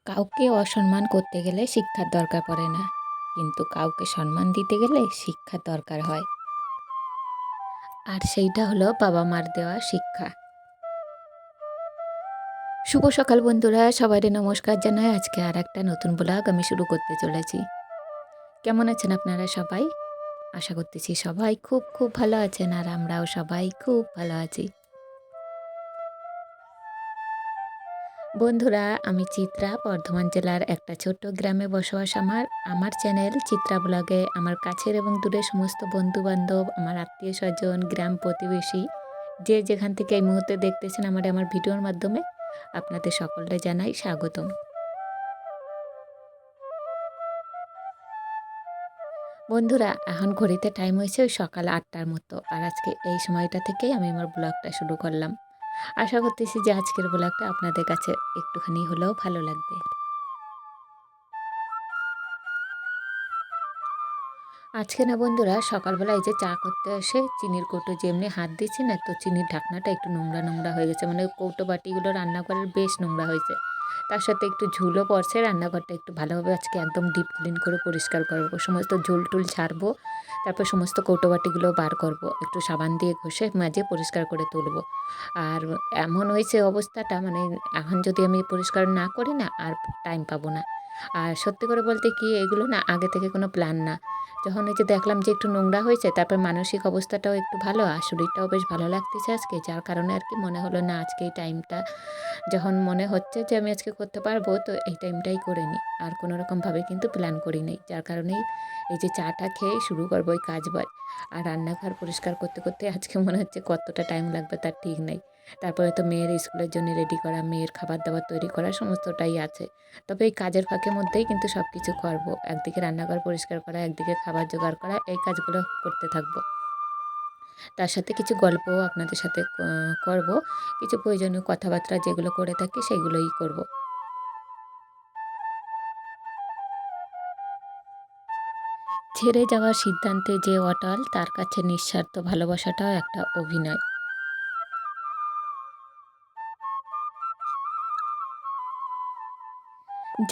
কাউকে অসম্মান করতে গেলে শিক্ষার দরকার পড়ে না, কিন্তু কাউকে সম্মান দিতে গেলে শিক্ষার দরকার হয়। আর সেইটা হলো বাবা মার দেওয়া শিক্ষা। শুভ সকাল বন্ধুরা, সবাইকে নমস্কার জানাই। আজকে আর একটা নতুন ব্লগ আমি শুরু করতে চলেছি। কেমন আছেন আপনারা সবাই? আশা করতেছি সবাই খুব খুব ভালো আছেন, আর আমরাও সবাই খুব ভালো আছি। বন্ধুরা, আমি চিত্রা, বর্ধমান জেলার একটা ছোট্ট গ্রামে বসবাস আমার চ্যানেল চিত্রা ব্লগে আমার কাছের এবং দূরের সমস্ত বন্ধুবান্ধব, আমার আত্মীয় স্বজন, গ্রাম প্রতিবেশী, যে যেখান থেকে এই মুহূর্তে দেখতেছেন আমার ভিডিওর মাধ্যমে, আপনাদের সকলকে জানাই স্বাগতম। বন্ধুরা, এখন ঘড়িতে টাইম হয়েছে ওই সকাল 8টার মতো, আর আজকে এই সময়টা থেকেই আমি আমার ব্লগটা শুরু করলাম। আশা করতেছি যে আজকের ব্লগটা আপনাদের কাছে একটুখানি হলেও ভালো লাগবে। আজকে না বন্ধুরা, সকালবেলা এই যে চা করতে এসে চিনির কৌটো যেমনি হাত দিচ্ছি না, তো চিনির ঢাকনাটা একটু নোংরা নোংরা হয়ে গেছে, মানে কৌটো বাটিগুলো রান্নাঘরের বেশ নোংরা হয়েছে। তার সাথে একটু ঝুলও পড়ছে। রান্নাঘরটা একটু ভালোভাবে আজকে একদম ডিপ ক্লিন করে পরিষ্কার করবো, সমস্ত ঝুল টুল ছাড়বো, তারপর সমস্ত কৌটো বাটিগুলো বার করব, একটু সাবান দিয়ে ঘষে মাঝে পরিষ্কার করে তুলবো। আর এমন হয়েছে অবস্থাটা, মানে এখন যদি আমি পরিষ্কার না করি না, আর টাইম পাবো না। আর সত্যি করে বলতে কি, এগুলো না আগে থেকে কোনো প্ল্যান না। যখন এই যে দেখলাম যে একটু নোংরা হয়েছে, তারপর মানসিক অবস্থাটাও একটু ভালো, আর শরীরটাও বেশ ভালো লাগতেছে আজকে, যার কারণে আর কি মনে হলো না আজকে এই টাইমটা যখন মনে হচ্ছে যে আমি আজকে করতে পারবো, তো এই টাইমটাই করে নিই। আর কোনো রকমভাবে কিন্তু প্ল্যান করি নেই, যার কারণেই এই যে চাটা খেয়ে শুরু করবো এই কাজবাজ। আর রান্নাঘর পরিষ্কার করতে করতে আজকে মনে হচ্ছে কতটা টাইম লাগবে তার ঠিক নেই। তারপরে তো মেয়ের স্কুলের জন্য রেডি করা, মেয়ের খাবার দাবার তৈরি করা, সমস্তটাই আছে। তবে এই কাজের ফাঁকের মধ্যেই কিন্তু সব কিছু করবো। একদিকে রান্নাঘর পরিষ্কার করা, একদিকে খাবার জোগাড় করা, এই কাজগুলো করতে থাকবো। তার সাথে কিছু গল্পও আপনাদের সাথে করব, কিছু প্রয়োজনীয় কথাবার্তা যেগুলো করে থাকি সেগুলোই করব। ছেড়ে যাওয়ার সিদ্ধান্তে যে অটল, তার কাছে নিঃস্বার্থ ভালোবাসাটাও একটা অভিনয়।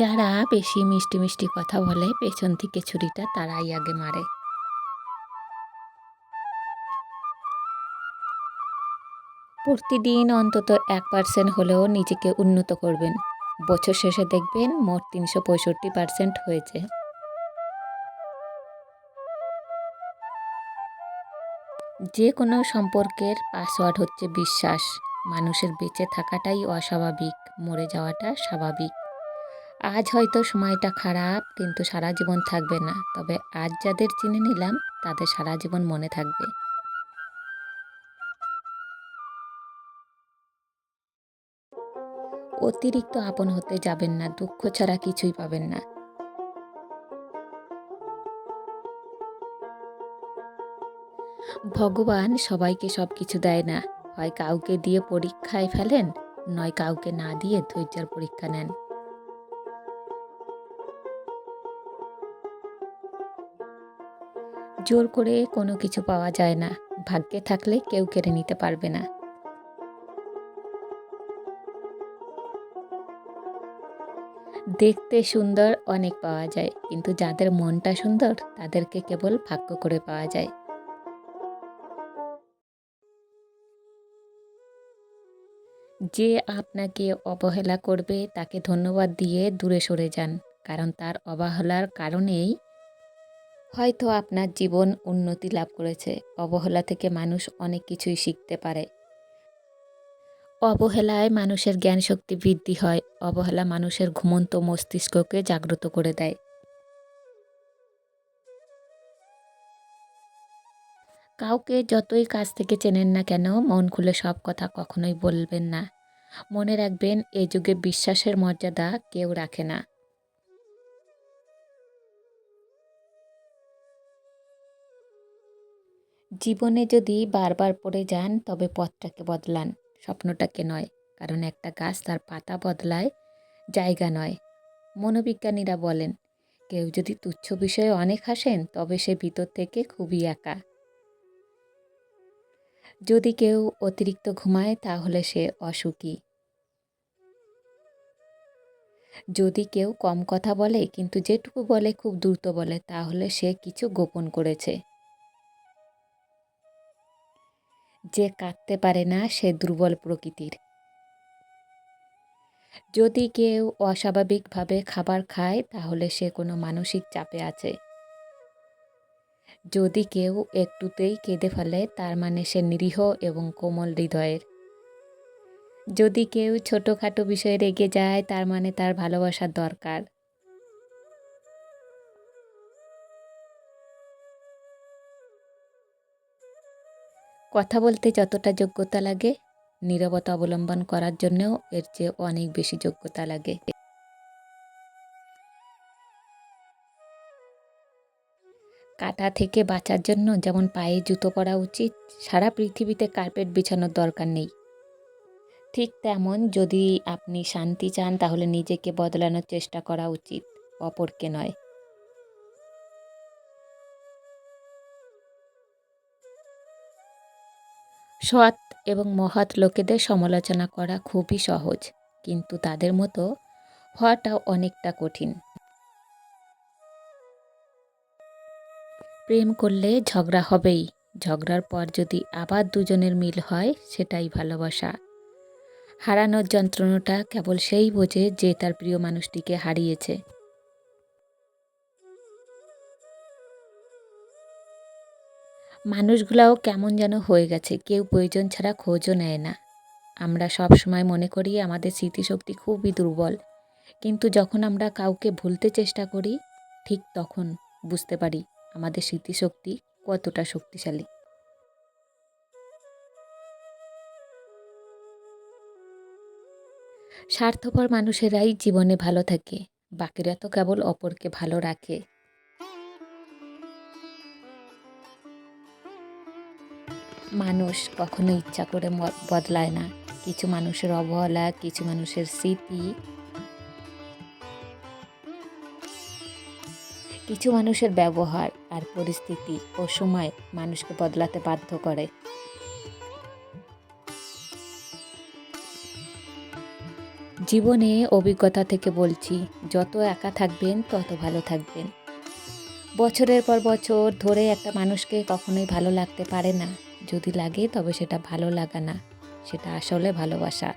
যারা বেশি মিষ্টি মিষ্টি কথা বলে, পেছন থেকে ছুরিটা তারাই আগে মারে। প্রতিদিন অন্তত 1% হলেও নিজেকে উন্নত করবেন। বছর শেষে দেখবেন মোট 365% হয়েছে। যে কোনো সম্পর্কের পাসওয়ার্ড হচ্ছে বিশ্বাস। মানুষের বেঁচে থাকাটাই অস্বাভাবিক, মরে যাওয়াটা স্বাভাবিক। আজ হয়তো সময়টা খারাপ, কিন্তু সারা জীবন থাকবে না। তবে আজ যাদের চিনে নিলাম, তাদের সারা জীবন মনে থাকবে। অতিরিক্ত আপন হতে যাবেন না, দুঃখ ছাড়া কিছুই পাবেন না। ভগবান সবাইকে সব কিছু দেয় না। হয় কাউকে দিয়ে পরীক্ষায় ফেলেন, নয় কাউকে না দিয়ে ধৈর্যের পরীক্ষা নেন। জোর করে কোনো কিছু পাওয়া যায় না, ভাগ্যে থাকলে কেউ কেড়ে নিতে পারবে না। দেখতে সুন্দর অনেক পাওয়া যায়, কিন্তু যাদের মনটা সুন্দর তাদেরকে কেবল ভাগ্য করে পাওয়া যায়। যে আপনাকে অবহেলা করবে তাকে ধন্যবাদ দিয়ে দূরে সরে যান, কারণ তার অবহেলার কারণেই হয়তো আপনার জীবন উন্নতি লাভ করেছে। অবহেলা থেকে মানুষ অনেক কিছুই শিখতে পারে। অবহেলায় মানুষের জ্ঞান শক্তি বৃদ্ধি হয়। অবহেলা মানুষের ঘুমন্ত মস্তিষ্ককে জাগ্রত করে দেয়। কাউকে যতই কাছ থেকে চেনেন না কেন, মন খুলে সব কথা কখনোই বলবেন না। মনে রাখবেন, এই যুগে বিশ্বাসের মর্যাদা কেউ রাখে না। জীবনে যদি বারবার পড়ে যান তবে পথটাকে বদলান, স্বপ্নটাকে নয়। কারণ একটা গাছ তার পাতা বদলায়, জায়গা নয়। মনোবিজ্ঞানীরা বলেন, কেউ যদি তুচ্ছ বিষয়ে অনেক হাসেন তবে সে ভিতর থেকে খুবই একা। যদি কেউ অতিরিক্ত ঘুমায় তাহলে সে অসুখী। যদি কেউ কম কথা বলে কিন্তু যেটুকু বলে খুব দ্রুত বলে তাহলে সে কিছু গোপন করেছে। যে কাঁদতে পারে না সে দুর্বল প্রকৃতির। যদি কেউ অস্বাভাবিকভাবে খাবার খায় তাহলে সে কোনো মানসিক চাপে আছে। যদি কেউ একটুতেই কেঁদে ফেলে তার মানে সে নিরীহ এবং কোমল হৃদয়ের। যদি কেউ ছোটোখাটো বিষয়ে রেগে যায় তার মানে তার ভালোবাসার দরকার। কথা বলতে যতটা যোগ্যতা লাগে, নীরবতা অবলম্বন করার জন্যও এর চেয়ে অনেক বেশি যোগ্যতা লাগে। কাঁটা থেকে বাঁচার জন্য যেমন পায়ে জুতো পরা উচিত, সারা পৃথিবীতে কার্পেট বিছানোর দরকার নেই। ঠিক তেমন যদি আপনি শান্তি চান তাহলে নিজেকে বদলানোর চেষ্টা করা উচিত, অপরকে নয়। সৎ এবং মহৎ লোকেদের সমালোচনা করা খুবই সহজ, কিন্তু তাদের মতো হওয়াটাও অনেকটা কঠিন। প্রেম করলে ঝগড়া হবেই, ঝগড়ার পর যদি আবার দুজনের মিল হয় সেটাই ভালোবাসা। হারানোর যন্ত্রণাটা কেবল সেই বোঝে যে তার প্রিয় মানুষটিকে হারিয়েছে। মানুষগুলাও কেমন যেন হয়ে গেছে, কেউ প্রয়োজন ছাড়া খোঁজও নেয় না। আমরা সব সময় মনে করি আমাদের স্মৃতিশক্তি খুবই দুর্বল, কিন্তু যখন আমরা কাউকে ভুলতে চেষ্টা করি ঠিক তখন বুঝতে পারি আমাদের স্মৃতিশক্তি কতটা শক্তিশালী। স্বার্থপর মানুষেরাই জীবনে ভালো থাকে, বাকিরা তো কেবল অপরকে ভালো রাখে। মানুষ কখনো ইচ্ছা করে বদলায় না। কিছু মানুষের অবহেলা, কিছু মানুষের স্মৃতি, কিছু মানুষের ব্যবহার আর পরিস্থিতি ও সময় মানুষকে বদলাতে বাধ্য করে। জীবনে অভিজ্ঞতা থেকে বলছি, যত একা থাকবেন তত ভালো থাকবেন। বছরের পর বছর ধরে একটা মানুষকে কখনোই ভালো লাগতে পারে না। যদি লাগে তবে সেটা ভালো লাগা না, সেটা আসলে ভালোবাসা।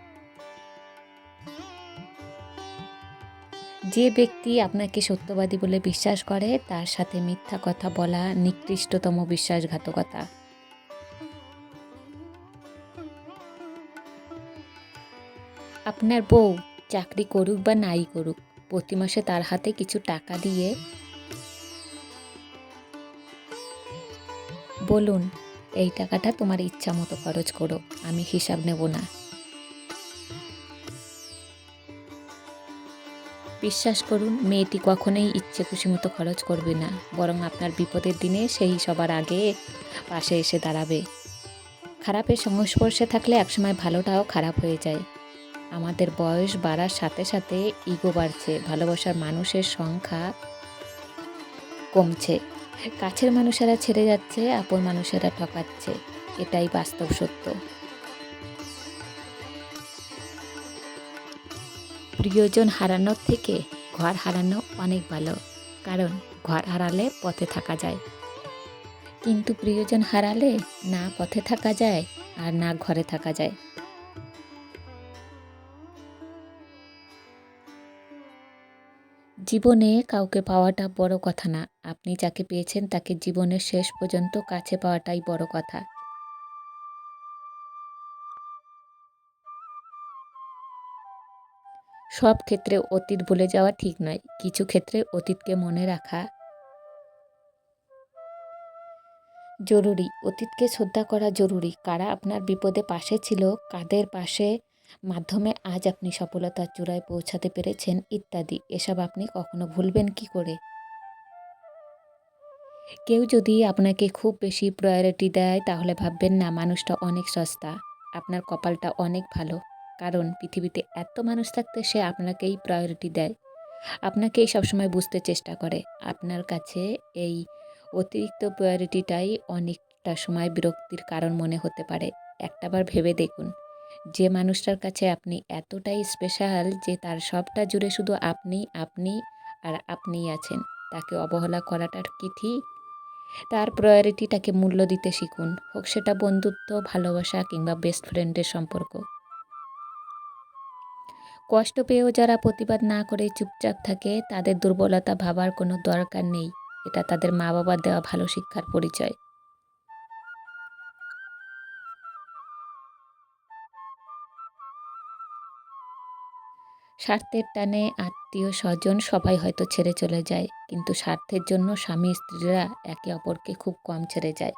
যে ব্যক্তি আপনাকে সত্যবাদী বলে বিশ্বাস করে তার সাথে মিথ্যা কথা বলা নিকৃষ্টতম বিশ্বাসঘাতকতা। আপনার বউ চাকরি করুক বা নাই করুক, প্রতি মাসে তার হাতে কিছু টাকা দিয়ে বলুন, এই টাকাটা তোমার ইচ্ছা মতো খরচ করো, আমি হিসাব নেব না। বিশ্বাস করুন, মেয়েটি কখনোই ইচ্ছে খুশি মতো খরচ করবে না, বরং আপনার বিপদের দিনে সেই সবার আগে পাশে এসে দাঁড়াবে। খারাপের সংস্পর্শে থাকলে একসময় ভালোটাও খারাপ হয়ে যায়। আমাদের বয়স বাড়ার সাথে সাথে ইগো বাড়ছে, ভালোবাসার মানুষের সংখ্যা কমছে। কাছের মানুষেরা ছেড়ে যাচ্ছে, আপন মানুষেরা ঠকাচ্ছে, এটাই বাস্তব সত্য। প্রিয়জন হারানোর থেকে ঘর হারানো অনেক ভালো, কারণ ঘর হারালে পথে থাকা যায়, কিন্তু প্রিয়জন হারালে না পথে থাকা যায় আর না ঘরে থাকা যায়। জীবনে কাউকে পাওয়াটা বড় কথা না, আপনি যাকে পেয়েছেন তাকে জীবনের শেষ পর্যন্ত কাছে পাওয়াটাই বড় কথা। সব ক্ষেত্রে অতীত ভুলে যাওয়া ঠিক নয়, কিছু ক্ষেত্রে অতীতকে মনে রাখা জরুরি। অতীতকে শ্রদ্ধা করা জরুরি, কারা আপনার বিপদে পাশে ছিল, কাদের পাশে মাধ্যমে আজ আপনি সফলতার চূড়ায় পৌঁছাতে পেরেছেন ইত্যাদি। এসব আপনি কখনো ভুলবেন কি করে? কেউ যদি আপনাকে খুব বেশি প্রায়োরিটি দেয় তাহলে ভাববেন না মানুষটা অনেক সস্তা। আপনার কপালটা অনেক ভালো। কারণ পৃথিবীতে এত মানুষ থাকতে সে আপনাকেই প্রায়োরিটি দেয়। আপনাকেই সবসময় বুঝতে চেষ্টা করে। আপনার কাছে এই অতিরিক্ত প্রায়োরিটিটাই অনেকটা সময় বিরক্তির কারণ মনে হতে পারে। একটাবার ভেবে দেখুন, যে মানুষটার কাছে আপনি এতটাই স্পেশাল যে তার সবটা জুড়ে শুধু আপনি, আপনি আর আপনিই আছেন, তাকে অবহেলা করাটা কি ঠিক? তার প্রায়োরিটিটাকে মূল্য দিতে শিখুন। হোক সেটা বন্ধুত্ব, ভালোবাসা কিংবা বেস্ট ফ্রেন্ডের সম্পর্ক। কষ্ট পেয়েও যারা প্রতিবাদ না করে চুপচাপ থাকে তাদের দুর্বলতা ভাবার কোনো দরকার নেই। এটা তাদের মা-বাবার দেওয়া ভালো শিক্ষার পরিচয়। স্বার্থের টানে আত্মীয়-স্বজন সবাই হয়তো ছেড়ে চলে যায়। কিন্তু স্বার্থের জন্য স্বামী-স্ত্রীরা একে অপরকে খুব কম ছেড়ে যায়।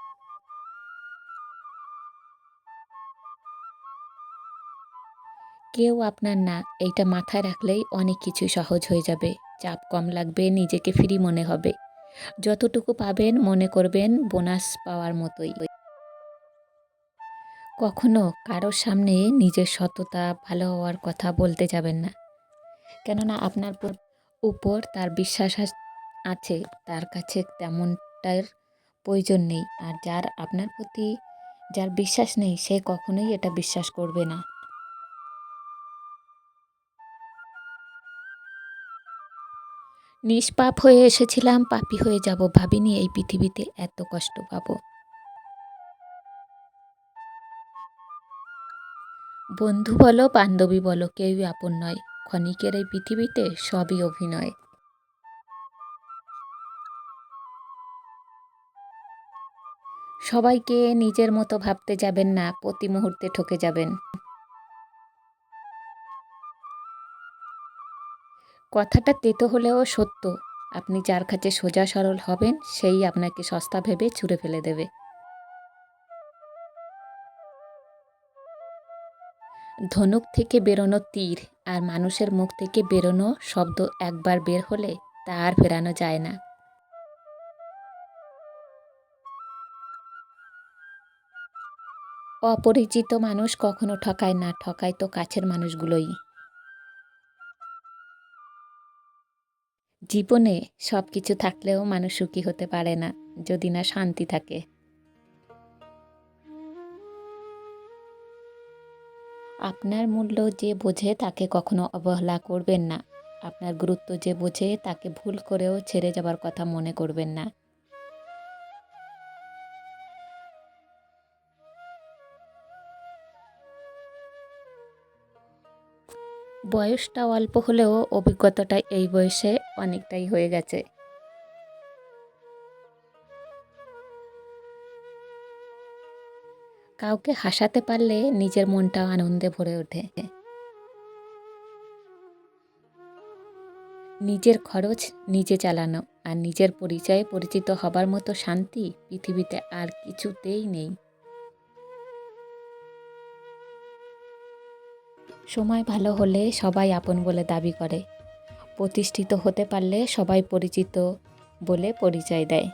কেউ আপনার না, এইটা মাথায় রাখলেই অনেক কিছুই সহজ হয়ে যাবে। চাপ কম লাগবে, নিজেকে ফ্রি মনে হবে। যতটুকু পাবেন মনে করবেন বোনাস পাওয়ার মতোই। কখনো কারোর সামনে নিজের সততা, ভালো হওয়ার কথা বলতে যাবেন না। কেননা আপনার উপর তার বিশ্বাস আছে, তার কাছে তেমনটার প্রয়োজন নেই। আর যার আপনার প্রতি যার বিশ্বাস নেই সে কখনোই এটা বিশ্বাস করবে না। নিষ্পাপ হয়ে এসেছিলাম, পাপী হয়ে যাব ভাবিনি এই পৃথিবীতে এত কষ্ট পাবো। বন্ধু বলো, বান্ধবী বলো, কেউই আপন নয়। ক্ষণিকের এই পৃথিবীতে সবই অভিনয়। সবাইকে নিজের মতো ভাবতে যাবেন না, প্রতি মুহূর্তে ঠকে যাবেন। কথাটা তেতো হলেও সত্য। আপনি যার কাছে সোজা সরল হবেন সেই আপনাকে সস্তা ভেবে ছুঁড়ে ফেলে দেবে। ধনুক থেকে বেরোনো তীর আর মানুষের মুখ থেকে বেরোনো শব্দ একবার বের হলে তা আর ফেরানো যায় না। অপরিচিত মানুষ কখনো ঠকায় না, ঠকায় তো কাছের মানুষগুলোই। জীবনে সব কিছু থাকলেও মানুষ সুখী হতে পারে না যদি না শান্তি থাকে। আপনার মূল্য যে বোঝে তাকে কখনো অবহেলা করবেন না। আপনার গুরুত্ব যে বোঝে তাকে ভুল করেও ছেড়ে যাবার কথা মনে করবেন না। বয়সটা অল্প হলেও অভিজ্ঞতাটা এই বয়সে অনেকটাই হয়ে গেছে। কাউকে হাসাতে পারলে নিজের মনটাও আনন্দে ভরে ওঠে। নিজের খরচ নিজে চালানো আর নিজের পরিচয়ে পরিচিত হবার মতো শান্তি পৃথিবীতে আর কিছুতেই নেই। সময় ভালো হলে সবাই আপন বলে দাবি করে। প্রতিষ্ঠিত হতে পারলে সবাই পরিচিত বলে পরিচয় দেয়।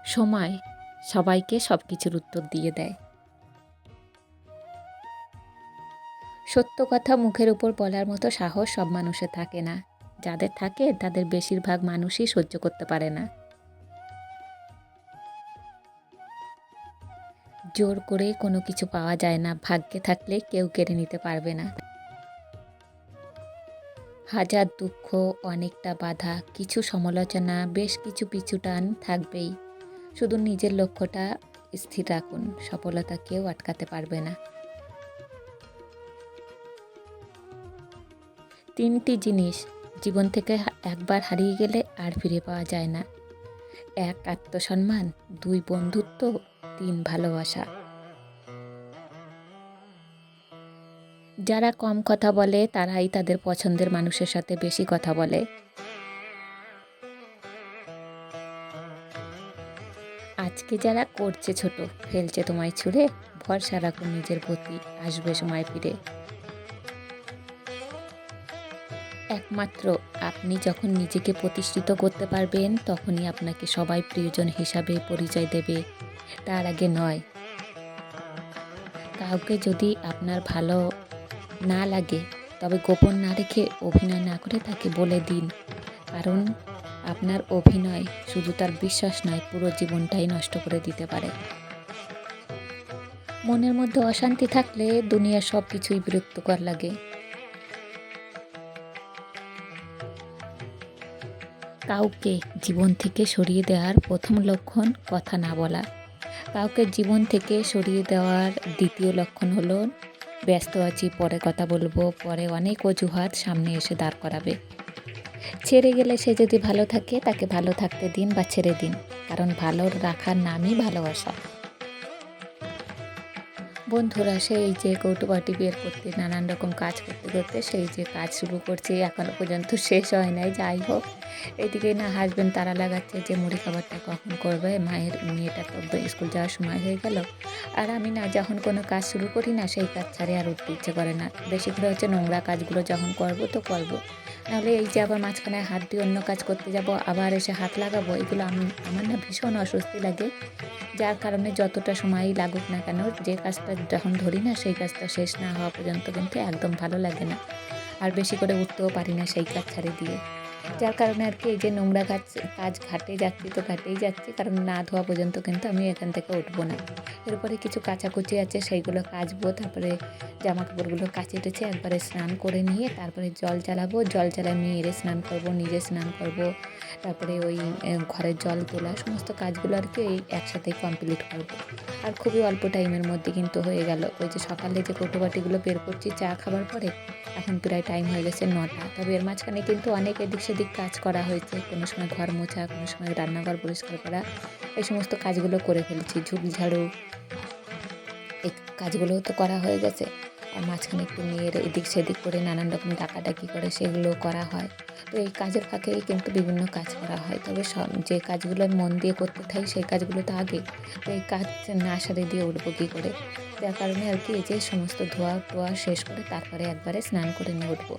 সময় সবাইকে সব কিছুর উত্তর দিয়ে দেয়। সত্য কথা মুখের উপর বলার মতো সাহস সব মানুষের থাকে না। যাদের থাকে তাদের বেশিরভাগ মানুষই সহ্য করতে পারে না। জোর করে কোনো কিছু পাওয়া যায় না, ভাগ্যে থাকলে কেউ কেড়ে নিতে পারবে না। হাজার দুঃখ, অনেকটা বাধা, কিছু সমালোচনা, বেশ কিছু পিছুটান থাকবেই। শুধু নিজের লক্ষ্যটা স্থির রাখুন, সফলতা কেউ আটকাতে পারবে না। ৩টি জিনিস জীবন থেকে একবার হারিয়ে গেলে আর ফিরে পাওয়া যায় না। ১ আত্মসম্মান, ২ বন্ধুত্ব, ৩ ভালোবাসা। যারা কম কথা বলে তারাই তাদের পছন্দের মানুষের সাথে বেশি কথা বলে। আজকে যারা করছে ছোট, ফেলছে তোমায় ছুঁড়ে, ভরসা রাখুন নিজের প্রতি, আসবে সময় ফিরে। একমাত্র আপনি যখন নিজেকে প্রতিষ্ঠিত করতে পারবেন তখনই আপনাকে সবাই প্রিয়জন হিসাবে পরিচয় দেবে, তার আগে নয়। কাউকে যদি আপনার ভালো না লাগে তবে গোপন না রেখে অভিনয় না করে তাকে বলে দিন, কারণ আপনার অভিনয় শুধু তার বিশ্বাস নয়, পুরো জীবনটাই নষ্ট করে দিতে পারে। মনের মধ্যে অশান্তি থাকলে দুনিয়ার সব কিছুই বিরক্তকর লাগে। কাউকে জীবন থেকে সরিয়ে দেওয়ার প্রথম লক্ষণ কথা না বলা। কাউকে জীবন থেকে সরিয়ে দেওয়ার দ্বিতীয় লক্ষণ হলো ব্যস্ত আছি, পরে কথা বলবো, পরে অনেক অজুহাত সামনে এসে দাঁড় করাবে। ছেড়ে গেলে সে যদি ভালো থাকে তাকে ভালো থাকতে দিন বা ছেড়ে দিন, কারণ ভালো রাখার নামই ভালোবাসা। বন্ধুরা সেই যে কৌটোবাটি বের করতে নানান রকম কাজ করতে করতে সেই যে কাজ শুরু করছে এখনও পর্যন্ত শেষ হয় নাই। যাই হোক, এদিকে না হাসবেন্ড তারা লাগাচ্ছে যে মুড়ি খাবারটা কখন করবে, মায়ের মেয়েটা তো স্কুল যাওয়ার সময় হয়ে গেল। আর আমি না যখন কোনো কাজ শুরু করি না সেই কাজ ছাড়ে আর উঠতে ইচ্ছে করে না। বেশি করে হচ্ছে নোংরা কাজগুলো যখন করব তো করব, নাহলে এই যে আবার মাঝখানে হাত দিয়ে অন্য কাজ করতে যাব, আবার এসে হাত লাগাবো, এগুলো আমার না ভীষণ অস্বস্তি লাগে। যার কারণে যতটা সময়ই লাগুক না কেন, যে কাজটা যখন ধরি না সেই কাজটা শেষ না হওয়া পর্যন্ত কিন্তু একদম ভালো লাগে না। আর বেশি করে উঠতেও পারি না সেই কাজ ছাড়ে দিয়ে। যার কারণে আর কি এই যে নোংরা কাজ ঘাটে যাচ্ছি তো ঘাটেই যাচ্ছি, কারণ না ধোয়া পর্যন্ত কিন্তু আমি এখান থেকে উঠবো না। এরপরে কিছু কাচাকুচি আছে সেইগুলো কাচবো, তারপরে জামা কাপড়গুলো কাচে টেচে একবারে স্নান করে নিয়ে তারপরে জল জ্বালাবো, জল জ্বালায় মেয়েরে স্নান করবো, নিজে স্নান করব, তারপরে ওই ঘরের জল তোলা সমস্ত কাজগুলো আর কি এই একসাথেই কমপ্লিট করব। আর খুবই অল্প টাইমের মধ্যে কিন্তু হয়ে গেল। ওই যে সকালে যে কৌটোবাটিগুলো বের করছি চা খাবার পরে, এখন প্রায় টাইম হয়ে গেছে 9টা। তবে এর মাঝখানে কিন্তু অনেক এদিক সেদিক কাজ করা হয়েছে। কোনো সময় ঘর মোছা, কোনো সময় রান্নাঘর পরিষ্কার করা, এই সমস্ত কাজগুলো করে ফেলেছি। ঝুল ঝাড়ু, এই কাজগুলোও তো করা হয়ে গেছে। আর মাঝখানে একটু মেয়ের এদিক সেদিক করে নানান রকম ডাকাডাকি করে সেগুলোও করা হয়। তো এই কাজের ফাঁকেই কিন্তু বিভিন্ন কাজ করা হয়। তবে যে কাজগুলো আমি মন দিয়ে করতে থাকি সেই কাজগুলো তো আগে। তো এই কাজ না সারে দিয়ে উঠবো কী করে? যার কারণে আর কি এই যে সমস্ত ধোয়া টোয়া শেষ করে তারপরে একবারে স্নান করে নিয়ে উঠবো।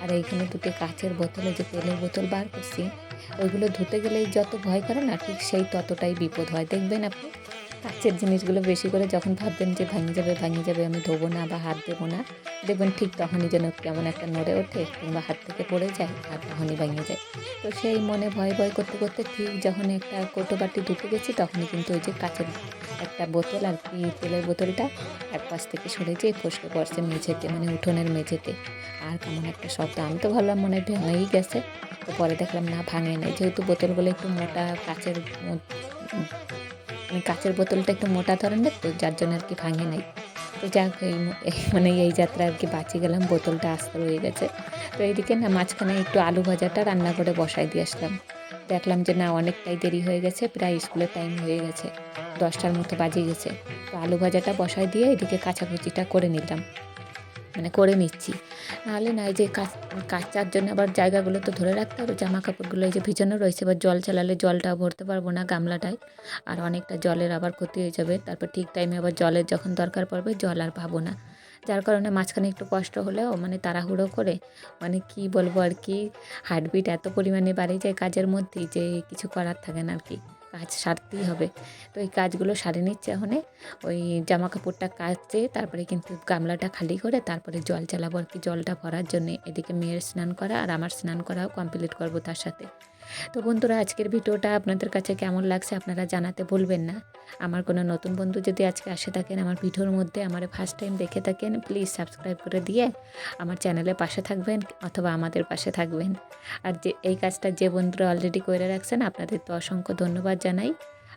আর এইখানে দুটো কাঁচের বোতলে যে তেলের বোতল বার করছি, ওইগুলো ধুতে গেলেই যত ভয় করে না ঠিক সেই ততটাই বিপদ হয়। দেখবেন আপনি কাচের জিনিসগুলো বেশি করে যখন ভাববেন যে ভাঙে যাবে, আমি ধোবো না বা হাত দেবো না, দেখবেন ঠিক তখনই যেন কেমন একটা নড়ে ওঠে কিংবা হাত থেকে পড়ে যায় আর তখনই ভেঙে যায়। তো সেই মনে ভয় ভয় করতে করতে ঠিক যখন একটা কৌটোবাটি ধুতে গেছি তখনই কিন্তু ওই যে কাচের একটা বোতল আর কি তেলের বোতলটা এক পাশ থেকে সরে যেয়ে ফসকে পড়ছে মেঝেতে, মানে উঠোনের মেঝেতে। আর কেমন একটা শব্দ, আমি তো ভাবলাম মনে হয় ভেঙেই গেছে। তো পরে দেখলাম না, ভাঙে নাই, যেহেতু বোতলগুলো একটু মোটা কাচের মানে কাচের বোতলটা একটু মোটা ধরনের, তো যার জন্য আর কি ভাঙে নাই। তো যাক মানে এই যাত্রা আর কি বাঁচিয়ে গেলাম, বোতলটা আস্ত রয়ে গেছে। তো এইদিকে না মাঝখানে একটু আলু ভাজাটা রান্না করে বসাই দিয়ে আসলাম। দেখলাম যে না অনেকটাই দেরি হয়ে গেছে, প্রায় স্কুলের টাইম হয়ে গেছে, 10টার মতো বাজে গেছে। তো আলু ভাজাটা বসাই দিয়ে এদিকে কাচাকুচিটা করে নিলাম, মানে করে নিচ্ছি। নাহলে না এই যে কাচার জন্য আবার জায়গাগুলো তো ধরে রাখতে হবে, জামা কাপড়গুলো এই যে ভিজানো রয়েছে, এবার জল চালালে জলটাও ভরতে পারবো না গামলাটায়, আর অনেকটা জলের আবার ক্ষতি হয়ে যাবে। তারপর ঠিক টাইমে আবার জলের যখন দরকার পড়বে জল আর পাবো না। যার কারণে মাঝখানে একটু কষ্ট হলেও মানে তাড়াহুড়ো করে, মানে কি বলবো আর কি, হার্টবিট এত পরিমাণে বাড়ে যায় কাজের মধ্যেই যে কিছু করার থাকে না আর কি, কাজ সারতেই হবে। তো এই কাজগুলো সারে নিচ্ছে এখন। ওই জামা কাপড়টা কাচে তারপরে কিন্তু গামলাটা খালি করে তারপরে জল চালাবো আর কি, জলটা ভরার জন্যে। এদিকে মেয়ের স্নান করা আর আমার স্নান করাও কমপ্লিট করবো তার সাথে। তো বন্ধুরা আজকের ভিডিওটা আপনাদের কাছে কেমন লাগছে আপনারা জানাতে ভুলবেন না। আমার কোনো নতুন বন্ধু যদি আজকে আসে থাকেন আমার ভিডিওর মধ্যে, আমার ফার্স্ট টাইম দেখে থাকেন, প্লিজ সাবস্ক্রাইব করে দিয়ে আমার চ্যানেলের পাশে থাকবেন অথবা আমাদের পাশে থাকবেন। আর যে এই কাজটা যে বন্ধুরা অলরেডি করে রাখছেন আপনাদের তো অসংখ্য ধন্যবাদ জানাই।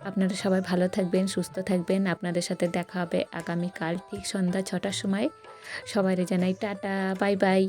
আপনারা সবাই ভালো থাকবেন, সুস্থ থাকবেন। আপনাদের সাথে দেখা হবে আগামীকাল ঠিক সন্ধ্যা 6টার সময়। সবাইরে জানাই টাটা, বাই বাই।